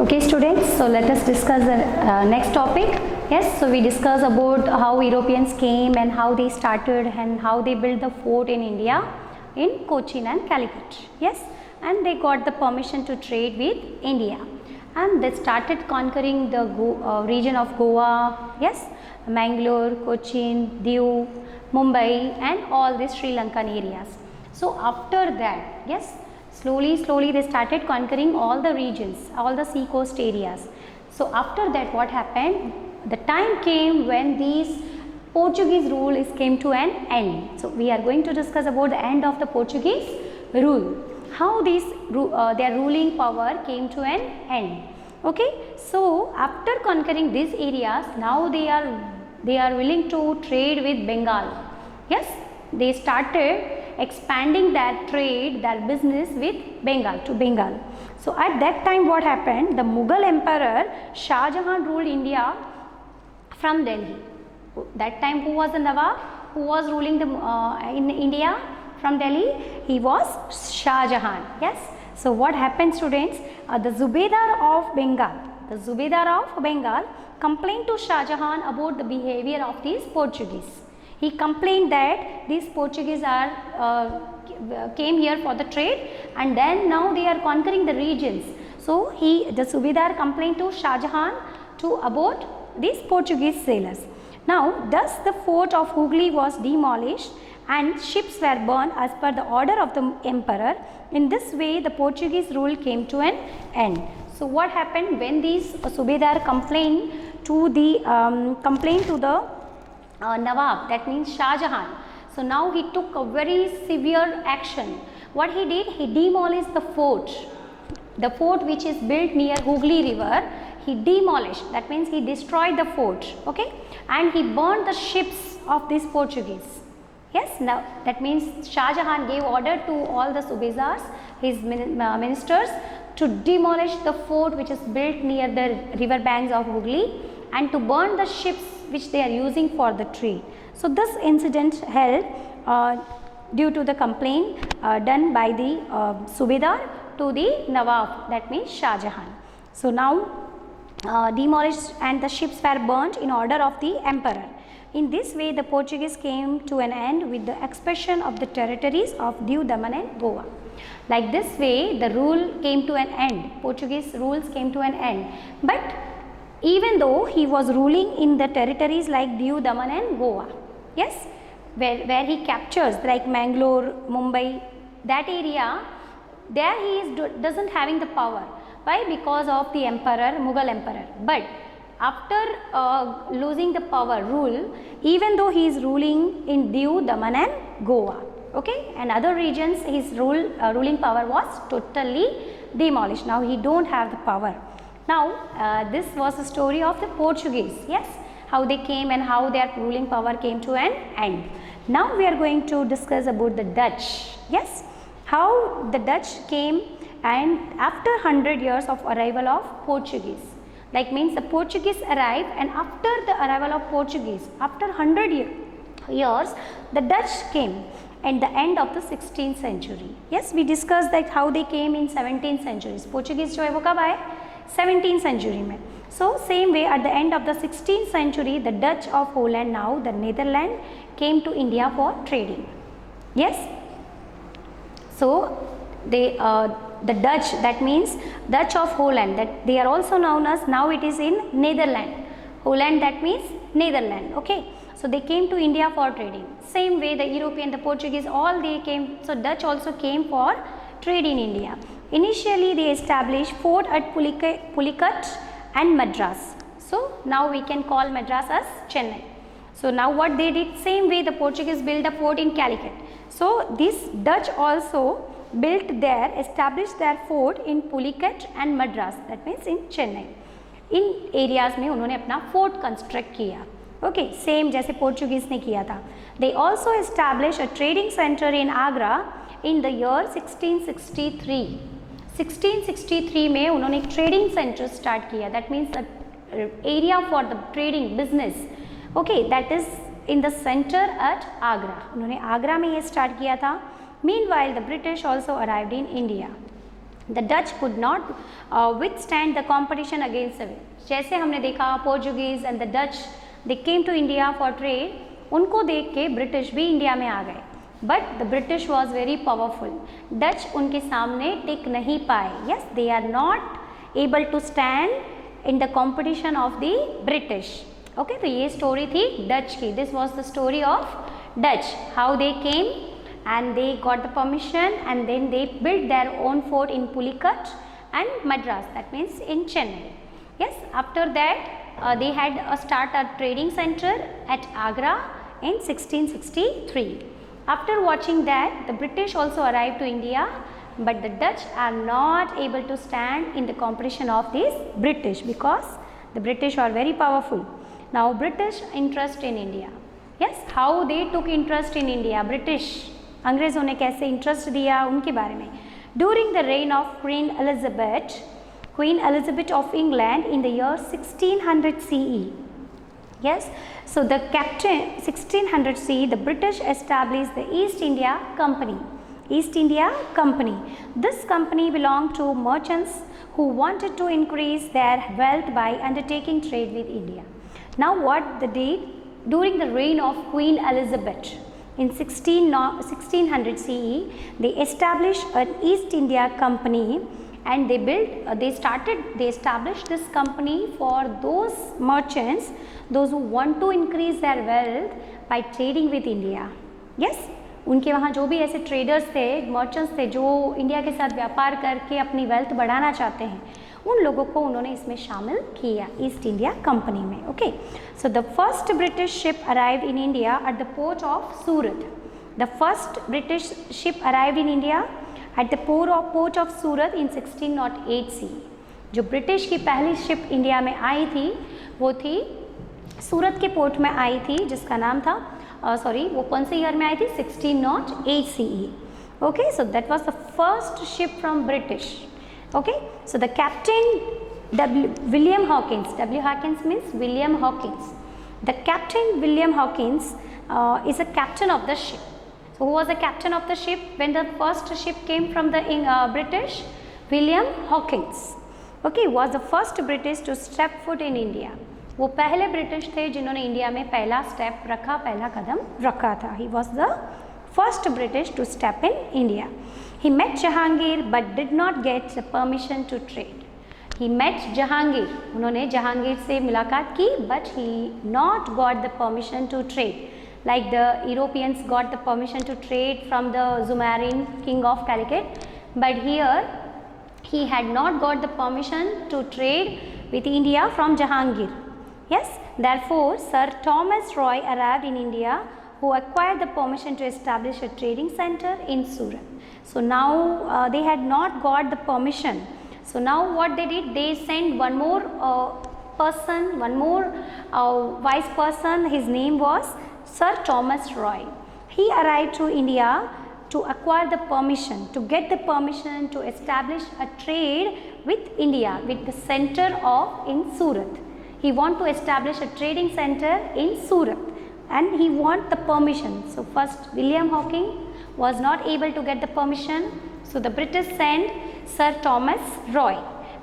Okay students, so let us discuss the next topic. Yes, so we discuss about how Europeans came and how they started and how they built the fort in India in Cochin and Calicut. Yes, and they got the permission to trade with India and they started conquering the region of Goa, yes, Mangalore, Cochin, Diu, Mumbai and all these Sri Lankan areas. So after that, yes, slowly they started conquering all the regions, all the sea coast areas. So after that what happened, the time came when these Portuguese rule came to an end. So we are going to discuss about the end of the Portuguese rule, how this their ruling power came to an end. Okay, so after conquering these areas, now they are willing to trade with Bengal. Yes, they started expanding their trade, their business with Bengal. So at that time what happened, the Mughal emperor Shah Jahan ruled India from Delhi. That time who was the Nawab, who was ruling the in India from Delhi? He was Shah Jahan. Yes. So what happened students, the Zubedar of Bengal complained to Shah Jahan about the behavior of these Portuguese. He complained that these Portuguese came here for the trade and then now they are conquering the regions. So the Subedar complained to Shah Jahan about these Portuguese sailors. Now thus the fort of Hooghly was demolished and ships were burned as per the order of the emperor. In this way the Portuguese rule came to an end. So what happened when these Subedar complained to the Nawab, that means Shah Jahan. So now he took a very severe action. What he did, he demolished the fort which is built near Hooghly river. He demolished, that means he destroyed the fort, okay, and he burned the ships of these Portuguese. Yes, now that means Shah Jahan gave order to all the Subedars, his ministers, to demolish the fort which is built near the river banks of Hooghly and to burn the ships which they are using for the trade. So this incident held due to the complaint done by the Subedar to the Nawab, that means Shah Jahan. So now demolished and the ships were burnt in order of the emperor. In this way the Portuguese came to an end with the expansion of the territories of Diu, Daman and Goa. Like this way the rule came to an end, Portuguese rules came to an end. But even though he was ruling in the territories like Diu, Daman and Goa, yes, where he captures like Mangalore, Mumbai, that area, there he doesn't having the power. Why? Because of the emperor, Mughal emperor. But after losing the power rule, even though he is ruling in Diu, Daman and Goa, okay, and other regions his ruling power was totally demolished. Now he don't have the power. Now this was the story of the Portuguese, yes, how they came and how their ruling power came to an end. Now we are going to discuss about the Dutch, yes, how the Dutch came and after 100 years of arrival of Portuguese, like means the Portuguese arrived and after the arrival of Portuguese, after 100 years, the Dutch came at the end of the 16th century. Yes, we discussed that how they came in 17th century. Portuguese जो है वो कब आए? 17th century में. So same way at the end of the 16th century the Dutch of Holland, now the Netherlands, came to India for trading. Yes. So they the Dutch, that means Dutch of Holland, that they are also known as, now it is in Netherlands. Holland, that means Netherlands, okay. So they came to India for trading. Same way the European, the Portuguese, all they came. So Dutch also came for trade in India. Initially they established fort at Pulicat and Madras. So now we can call Madras as Chennai. So now what they did, same way the Portuguese built a fort in Calicut. So this Dutch also established their fort in Pulicat and Madras, that means in Chennai. In areas में उन्होंने अपना fort construct किया. Okay, same जैसे Portuguese ने किया था. They also established a trading center in Agra in the year 1663. 1663 में उन्होंने एक trading center start किया. That means the area for the trading business. Okay, that is in the center at Agra. उन्होंने आगरा में ये start किया था. Meanwhile, the British also arrived in India. The Dutch could not withstand the competition against them. जैसे हमने देखा Portuguese and the Dutch they came to India for trade, उनको देख के ब्रिटिश भी इंडिया में आ गए, but the British was very powerful. Dutch उनके सामने टिक नहीं पाए. Yes, they are not able to stand in the competition of the British. Okay, तो ये स्टोरी थी डच की. This was the story of Dutch, how they came and they got the permission and then they built their own fort in Pulicat and Madras, that means in Chennai. Yes, after that they had start a trading center at Agra in 1663. After watching that, the British also arrived to India, but the Dutch are not able to stand in the competition of these British because the British are very powerful. Now British interest in India. Yes, how they took interest in India, British अंग्रेज़ों ने कैसे interest दिया उनके बारे में. During the rain of queen Elizabeth of England in the year 1600 CE. Yes, so the captain 1600 CE the British established the East India Company. East India Company. This company belonged to merchants who wanted to increase their wealth by undertaking trade with India. Now what they did during the reign of Queen Elizabeth in 1600 CE, they established an East India Company and they established this company for those merchants, those who want to increase their wealth by trading with India. Yes, उनके वहाँ जो भी ऐसे traders थे, merchants थे जो India के साथ व्यापार करके अपनी वेल्थ बढ़ाना चाहते हैं, उन लोगों को उन्होंने इसमें शामिल किया ईस्ट इंडिया कंपनी में. Okay, so the first British ship arrived in India at the port of Surat. The first British ship arrived in India at the port of Surat in 1608 CE. जो British की पहली ship India में आई थी वो थी सूरत के port में आई थी, जिसका नाम था वो कौन से ईयर में आई थी, 1608 CE. Okay, so that was the first ship from British. Okay, so the captain William Hawkins, W. Hawkins means William Hawkins. The captain William Hawkins is a captain of the ship. So who was the captain of the ship when the first ship came from the British? William Hawkins. Okay, was the first British to step foot in India. वो पहले British थे जिन्होंने India में पहला step रखा, पहला कदम रखा था. He was the first British to step in India. He met Jahangir but did not get the permission to trade. He met Jahangir. उन्होंने जहांगीर से मुलाकात की, but he not got the permission to trade. Like the Europeans got the permission to trade from the Zumarrain king of Calicut, but here he had not got the permission to trade with India from Jahangir. Yes, therefore Sir Thomas Roy arrived in India, who acquired the permission to establish a trading center in Surat. So now they had not got the permission. So now what they did, they sent one more person, one more vice person. His name was Sir Thomas Roy. He arrived to India to acquire the permission, to get the permission to establish a trade with India, with the center of in Surat. He want to establish a trading center in Surat and he want the permission. So first William Hawking was not able to get the permission, so the British sent Sir Thomas Roy,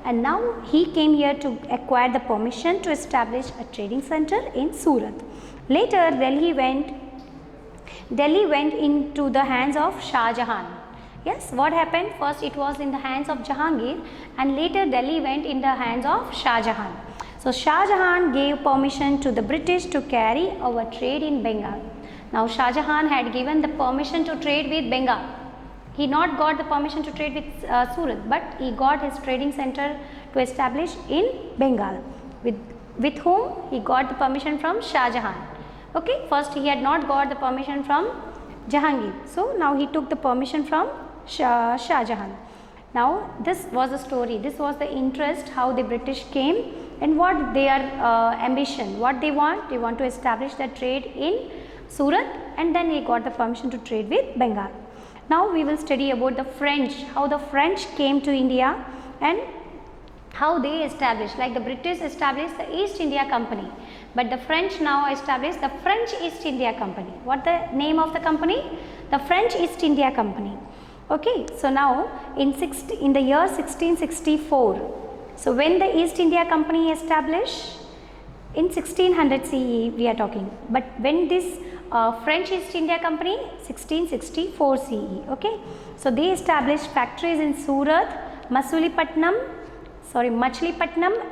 and now he came here to acquire the permission to establish a trading center in Surat. Later Delhi went into the hands of Shah Jahan. Yes, what happened? First it was in the hands of Jahangir and later Delhi went in the hands of Shah Jahan. So Shah Jahan gave permission to the British to carry our trade in Bengal. Now Shah Jahan had given the permission to trade with Bengal. He not got the permission to trade with Surat, but he got his trading center to establish in Bengal. With whom he got the permission from Shah Jahan. Okay, first he had not got the permission from Jahangir. So now he took the permission from Shah Jahan. Now this was the story, this was the interest, how the British came and what their ambition, what they want to establish the trade in Surat and then he got the permission to trade with Bengal. Now we will study about the French, how the French came to India and how they established, like the British established the East India Company, but the French now established the French East India Company. What the name of the company? The French East India Company. Okay, so now in the year 1664, so when the East India Company established, in 1600 CE we are talking, but when this French East India Company, 1664 CE. Okay, so they established factories in Surat, Machilipatnam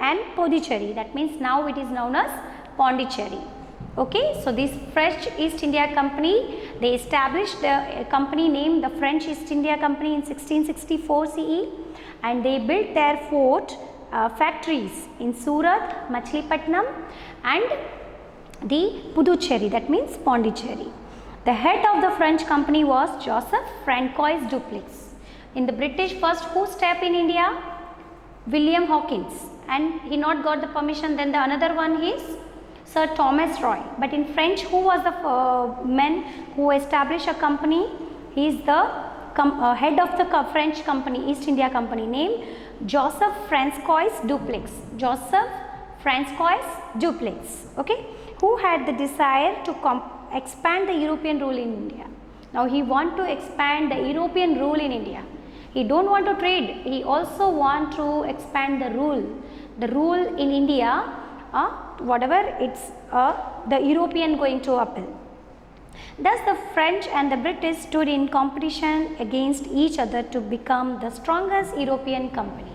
and Pondicherry. That means now it is known as Pondicherry. Okay, so this French East India Company, they established a company named the French East India Company in 1664 CE, and they built their factories in Surat, Machilipatnam and the Puducherry, that means Pondicherry. The head of the French company was Joseph Francois Dupleix. In the British first, who stepped in India? William Hawkins, and he not got the permission. Then the another one is Sir Thomas Roy. But in French, who was the man who established a company? He is the head of the French company, East India Company, named Joseph Francois Dupleix. Joseph Francois Dupleix. Okay, who had the desire to expand the European rule in India. Now he want to expand the European rule in India. He don't want to trade. He also want to expand the rule. The rule in India, whatever it's the European going to uphill. Thus the French and the British stood in competition against each other to become the strongest European company.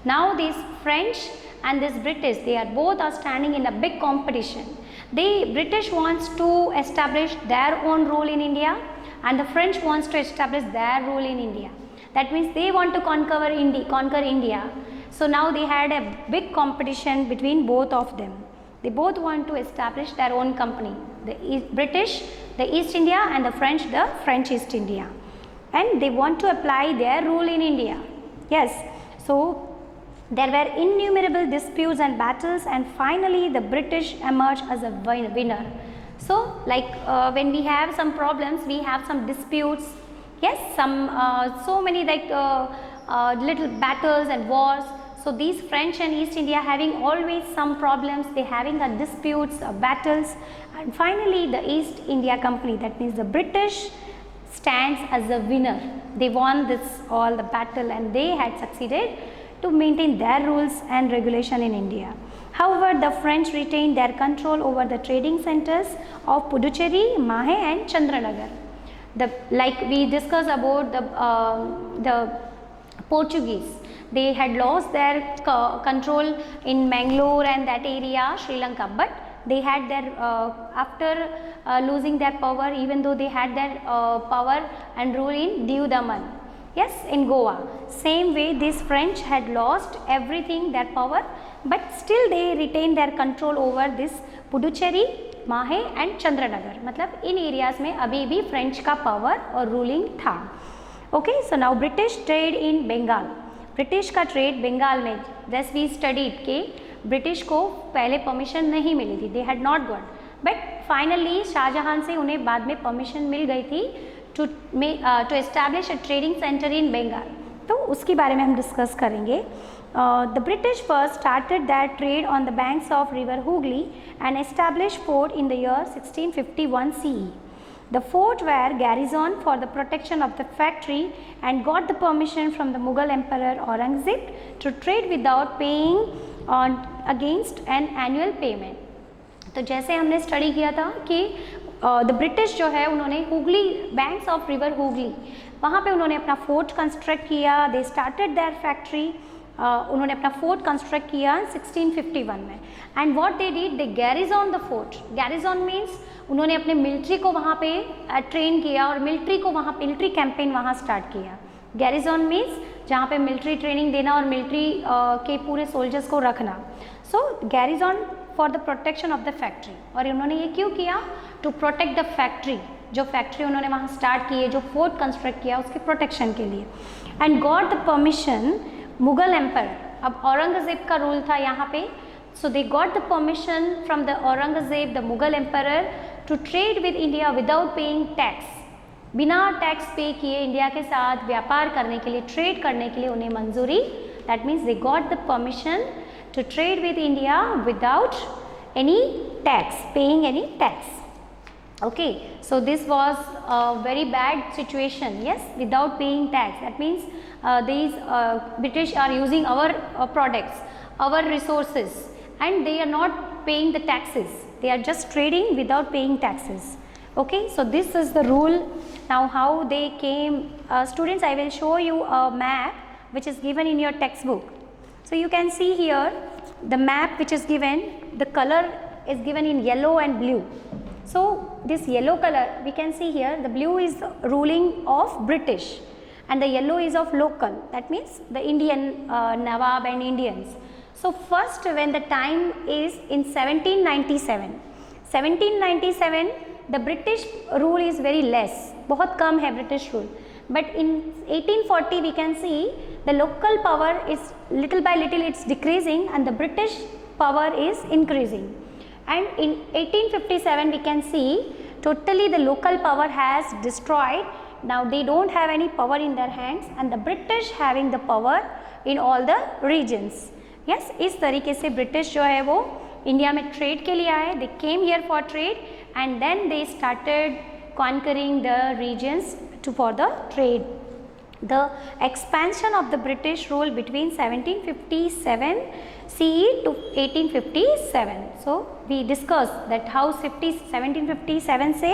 Now these French and this British, they are both standing in a big competition. The British wants to establish their own rule in India, and the French wants to establish their rule in India. That means they want to conquer India. So now they had a big competition between both of them. They both want to establish their own company. The British, the East India, and the French East India. And they want to apply their rule in India. Yes, so there were innumerable disputes and battles, and finally the British emerged as a winner. So like when we have some problems, we have some disputes. Yes, some so many like little battles and wars. So these French and East India having always some problems, they having a disputes, battles, and finally the East India Company, that means the British, stands as a winner. They won this all the battle, and they had succeeded to maintain their rules and regulation in India. However, the French retained their control over the trading centers of Puducherry, Mahe and Chandranagar. Like we discussed about the Portuguese, they had lost their control in Mangalore and that area, Sri Lanka, but they had their after losing their power, even though they had their power and rule in Diu Daman, yes, in Goa. Same way these French had lost everything, their power, but still they retained their control over this Puducherry, माहे and Chandranagar, मतलब इन areas में अभी भी French का power और ruling था. Okay, so now British trade in Bengal. British का trade Bengal में, जैसे वी स्टडीड के ब्रिटिश को पहले परमिशन नहीं मिली थी, they had not got, but finally Shahjahan से उन्हें बाद में परमिशन मिल गई थी to establish a trading centre in Bengal. तो उसके बारे में हम डिस्कस करेंगे. The British first started their trade on the banks of river Hooghly and established fort in the year 1651 CE. The fort were garrisoned for the protection of the factory and got the permission from the Mughal Emperor Aurangzeb to trade without paying on against an annual payment. तो जैसे हमने study किया था कि the British जो है उन्होंने Hooghly, banks of river Hooghly, वहाँ पे उन्होंने अपना फोर्ट कंस्ट्रक्ट किया. दे स्टार्टेड देयर फैक्ट्री, उन्होंने अपना फोर्ट कंस्ट्रक्ट किया 1651 में. And what they did, they garrison the fort. Garrison means उन्होंने अपने मिलिट्री को वहाँ पे ट्रेन किया और मिलिट्री को वहाँ मिलिट्री कैंपेन वहाँ स्टार्ट किया. गैरिजॉन मीन्स जहाँ पे मिलिट्री ट्रेनिंग देना और मिलिट्री के पूरे सोल्जर्स को रखना. So garrison for the protection of the factory. और उन्होंने ये क्यों किया? To protect the factory. जो फैक्ट्री उन्होंने वहाँ स्टार्ट की है, जो फोर्ट कंस्ट्रक्ट किया, उसके प्रोटेक्शन के लिए. And got the permission Mughal emperor. अब औरंगजेब का रूल था यहाँ पे. So they got the permission from the Aurangzeb, the Mughal emperor, to trade with India without paying tax. बिना टैक्स पे किए इंडिया के साथ व्यापार करने के लिए, ट्रेड करने के लिए उन्हें मंजूरी. That means they got the permission to trade with India without any tax, paying any tax. Okay, so this was a very bad situation, yes, without paying tax. That means these British are using our products, our resources, and they are not paying the taxes. They are just trading without paying taxes. Okay, so this is the rule. Now how they came, students, I will show you a map which is given in your textbook. So you can see here the map which is given, the color is given in yellow and blue. So this yellow color we can see here, the blue is ruling of British and the yellow is of local, that means the Indian Nawab and Indians. So first when the time is in 1797, 1797 the British rule is very less, बहुत कम है British rule. But in 1840 we can see the local power is little by little it's decreasing and the British power is increasing. And in 1857 we can see totally the local power has destroyed. Now they don't have any power in their hands and the British having the power in all the regions. Yes, इस तरीके से British जो है वो India में trade के लिए आए. They came here for trade and then they started conquering the regions for the trade. The expansion of the British rule between 1757 CE to 1857. So we discussed that how 1757 से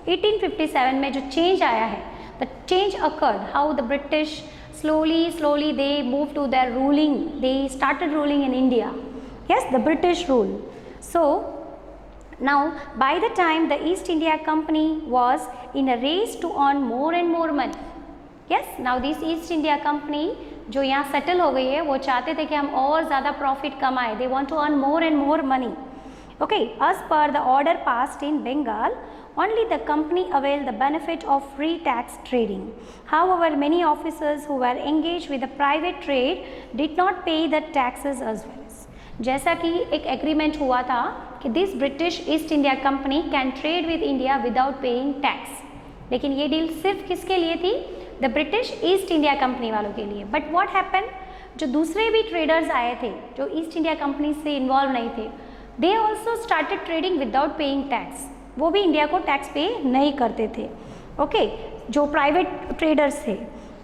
1857 में जो change आया है, the change occurred, how the British slowly they moved to their ruling, they started ruling in India. Yes, the British rule. So now by the time the East India Company was in a race to earn more and more money. Yes, now this East India Company जो यहाँ settle हो गई है वो चाहते थे कि हम और ज़्यादा प्रॉफिट कमाएं. They want to earn more and more money. Okay, as per the order passed in Bengal, only the company availed the benefit of free tax trading. However, many officers who were engaged with the private trade did not pay the taxes as well. जैसा कि एक agreement हुआ था कि this British east India company can trade with India without paying tax, लेकिन ये deal सिर्फ किसके लिए थी? The British east India company वालों के लिए. बट व्हाट हैपन, जो दूसरे भी ट्रेडर्स आए थे जो ईस्ट इंडिया कंपनी से इन्वॉल्व नहीं थे, they also started trading without paying tax. वो भी इंडिया को टैक्स पे नहीं करते थे. ओके, जो प्राइवेट ट्रेडर्स थे.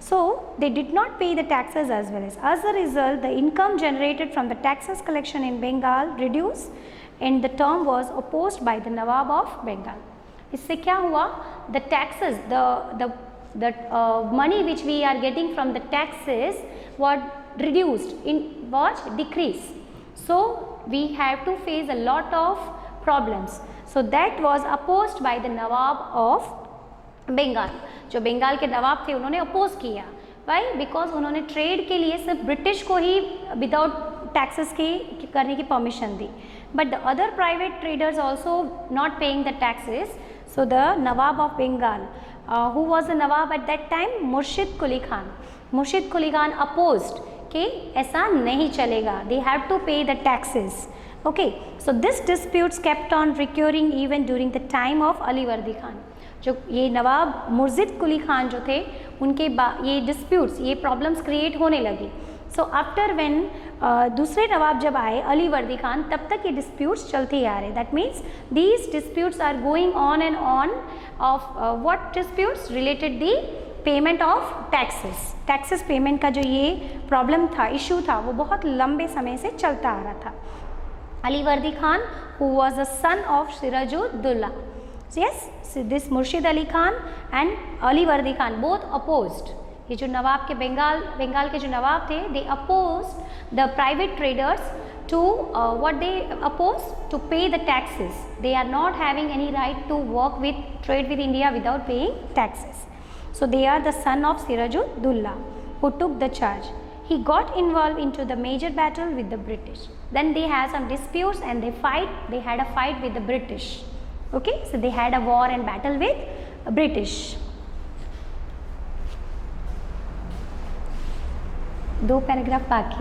So they did not pay the taxes as well. As a result, the income generated from the taxes collection in Bengal reduced, and the term was opposed by the Nawab of Bengal. इससे क्या हुआ? The taxes, the money which we are getting from the taxes was reduced, was decreased. So we have to face a lot of problems. So that was opposed by the Nawab of Bengal. जो बंगाल के नवाब थे उन्होंने oppose किया. Y? Because उन्होंने trade के लिए सिर्फ British को ही विदाउट टैक्सेस की करने की परमिशन दी. But the other private traders also not paying the taxes. So the Nawab of Bengal, who was the Nawab at that time? Murshid Quli Khan. मुर्शिद कुली खान अपोज्ड कि ऐसा नहीं चलेगा, दे हैव टू पे the taxes. Okay, so this disputes kept on recurring even during the time of Ali Vardi Khan. जो ये नवाब मुर्शिद कुली खान जो थे उनके ये डिस्प्यूट्स, ये प्रॉब्लम्स क्रिएट होने लगी. सो आफ्टर व्हेन दूसरे नवाब जब आए अली वर्दी खान, तब तक ये डिस्प्यूट्स चलते आ रहे. That means these disputes are going on and on. Of what disputes? Related the payment of taxes. Taxes payment का जो ये प्रॉब्लम था, इशू था, वो बहुत लंबे समय से चलता आ रहा था. Ali Vardi Khan, who was the son of Sirajuddaulah. Yes, so this Murshid Ali Khan and Ali Wardi Khan both opposed. ये जो नवाब के बंगाल के जो नवाब थे, they opposed the private traders to what they opposed? To pay the taxes. They are not having any right to work with trade with India without paying taxes. So they are the son of Sirajuddaulah who took the charge. He got involved into the major battle with the British. Then they had some disputes and they had a fight with the British. Okay, so they had a war and battle with British. 2 paragraph बाकी.